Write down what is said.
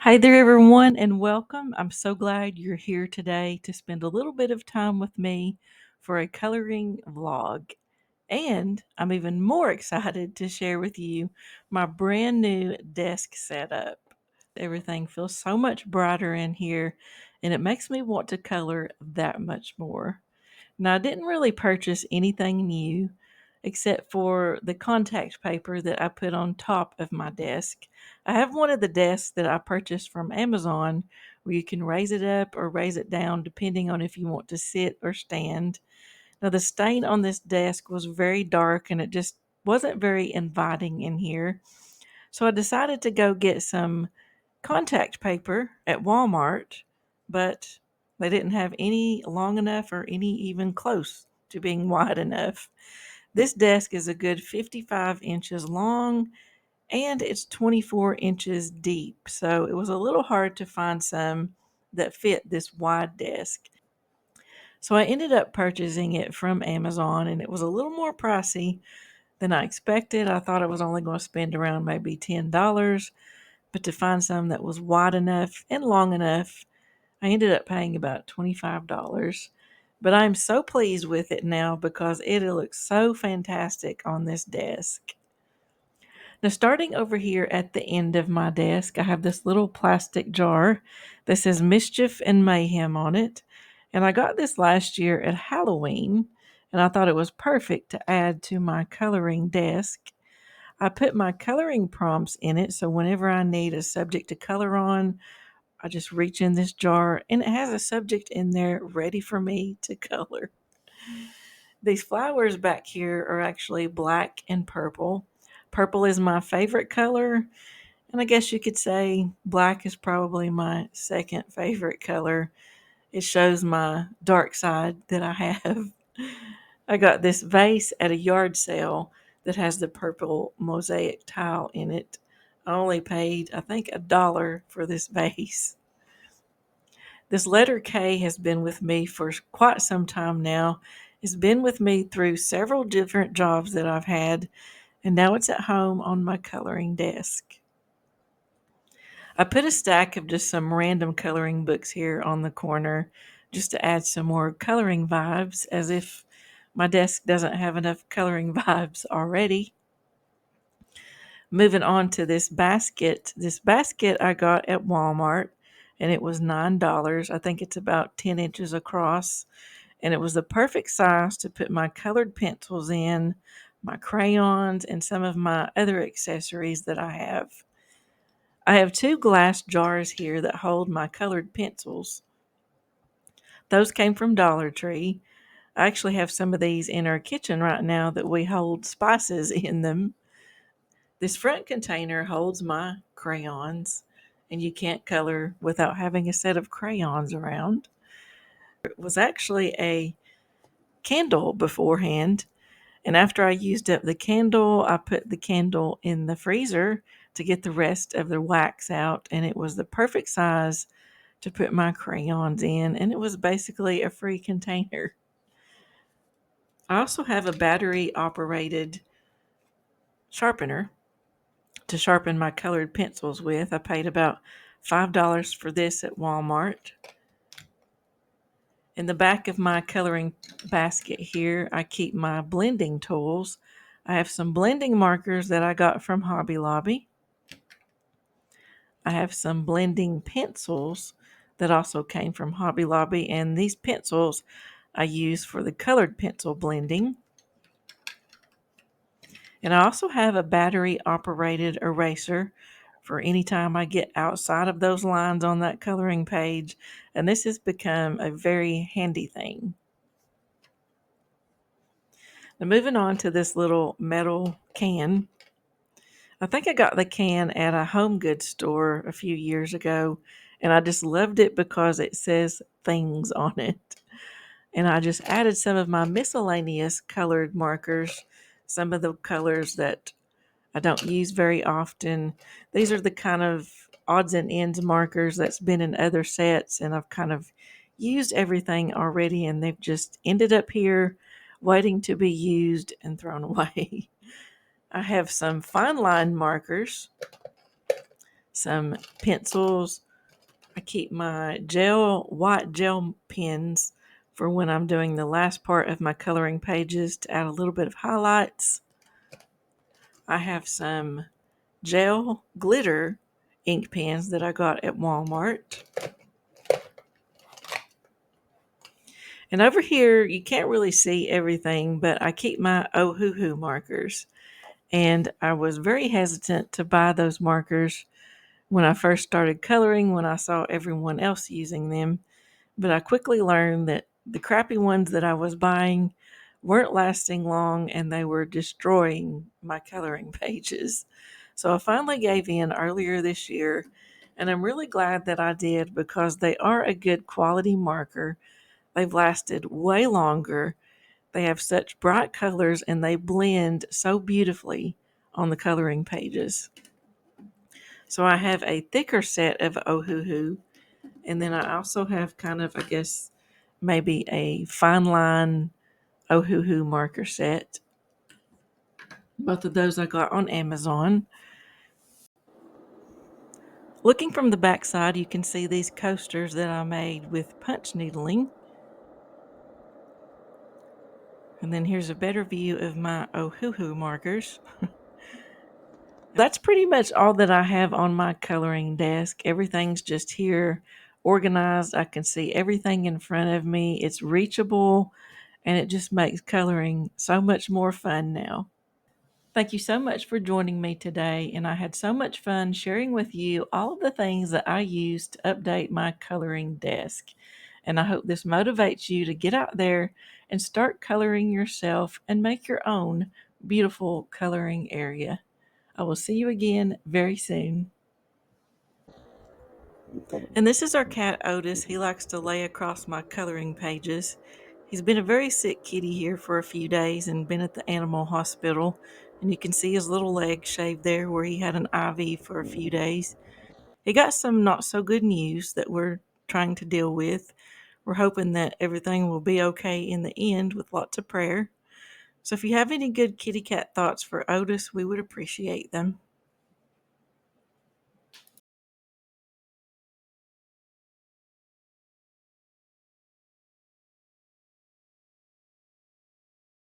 Hi there, everyone, and welcome. I'm so glad you're here today to spend a little bit of time with me for a coloring vlog. And I'm even more excited to share with you my brand new desk setup. Everything feels so much brighter in here, and it makes me want to color that much more. Now, I didn't really purchase anything new except for the contact paper that I put on top of my desk. I have one of the desks that I purchased from Amazon where you can raise it up or raise it down depending on if you want to sit or stand. Now, the stain on this desk was very dark and it just wasn't very inviting in here. So I decided to go get some contact paper at Walmart, but they didn't have any long enough or any even close to being wide enough. This desk is a good 55 inches long and it's 24 inches deep, so it was a little hard to find some that fit this wide desk. So I ended up purchasing it from Amazon and it was a little more pricey than I expected. I thought I was only going to spend around maybe $10, but to find some that was wide enough and long enough, I ended up paying about $25. But I'm so pleased with it now because it looks so fantastic on this desk. Now, starting over here at the end of my desk, I have this little plastic jar that says Mischief and Mayhem on it. And I got this last year at Halloween, and I thought it was perfect to add to my coloring desk. I put my coloring prompts in it, so whenever I need a subject to color on, I just reach in this jar and it has a subject in there ready for me to color. These flowers back here are actually black and purple. Purple is my favorite color, and I guess you could say black is probably my second favorite color. It shows my dark side that I have. I got this vase at a yard sale that has the purple mosaic tile in it. I only paid, I think, $1 for this vase. This letter K has been with me for quite some time now. It's been with me through several different jobs that I've had, and now it's at home on my coloring desk. I put a stack of just some random coloring books here on the corner just to add some more coloring vibes, as if my desk doesn't have enough coloring vibes already. Moving on to this basket. This basket I got at Walmart, and it was $9. I think it's about 10 inches across, and it was the perfect size to put my colored pencils in, my crayons, and some of my other accessories that I have. I have two glass jars here that hold my colored pencils. Those came from Dollar Tree. I actually have some of these in our kitchen right now that we hold spices in them. This front container holds my crayons, and you can't color without having a set of crayons around. It was actually a candle beforehand, and after I used up the candle, I put the candle in the freezer to get the rest of the wax out, and it was the perfect size to put my crayons in, and it was basically a free container. I also have a battery operated sharpener to sharpen my colored pencils with. I paid about $5 for this at Walmart. In the back of my coloring basket here, I keep my blending tools. I have some blending markers that I got from Hobby Lobby. I have some blending pencils that also came from Hobby Lobby, and these pencils I use for the colored pencil blending. And I also have a battery operated eraser for any time I get outside of those lines on that coloring page. And this has become a very handy thing. Now, moving on to this little metal can. I think I got the can at a home goods store a few years ago, and I just loved it because it says things on it. And I just added some of my miscellaneous colored markers, some of the colors that I don't use very often. These are the kind of odds and ends markers that's been in other sets, and I've kind of used everything already, and they've just ended up here waiting to be used and thrown away. I have some fine line markers. some pencils. I keep my white gel pens for when I'm doing the last part of my coloring pages to add a little bit of highlights. I have some gel glitter ink pens that I got at Walmart. And over here, you can't really see everything, but I keep my Ohuhu markers. And I was very hesitant to buy those markers when I first started coloring, when I saw everyone else using them. But I quickly learned that the crappy ones that I was buying weren't lasting long and they were destroying my coloring pages. So I finally gave in earlier this year, and I'm really glad that I did because they are a good quality marker. They've lasted way longer. They have such bright colors and they blend so beautifully on the coloring pages. So I have a thicker set of Ohuhu, and then I also have kind of, I guess, maybe a fine line Ohuhu marker set. Both of those I got on Amazon. Looking from the back side, you can see these coasters that I made with punch needling. And then here's a better view of my Ohuhu markers. That's pretty much all that I have on my coloring desk. Everything's just here organized. I can see everything in front of me. It's reachable, and it just makes coloring so much more fun now. Thank you so much for joining me today, and I had so much fun sharing with you all of the things that I use to update my coloring desk. And I hope this motivates you to get out there and start coloring yourself and make your own beautiful coloring area. I will see you again very soon. And this is our cat Otis. He likes to lay across my coloring pages. He's been a very sick kitty here for a few days and been at the animal hospital. And you can see his little leg shaved there where he had an IV for a few days. He got some not so good news that we're trying to deal with. We're hoping that everything will be okay in the end with lots of prayer. So if you have any good kitty cat thoughts for Otis, we would appreciate them.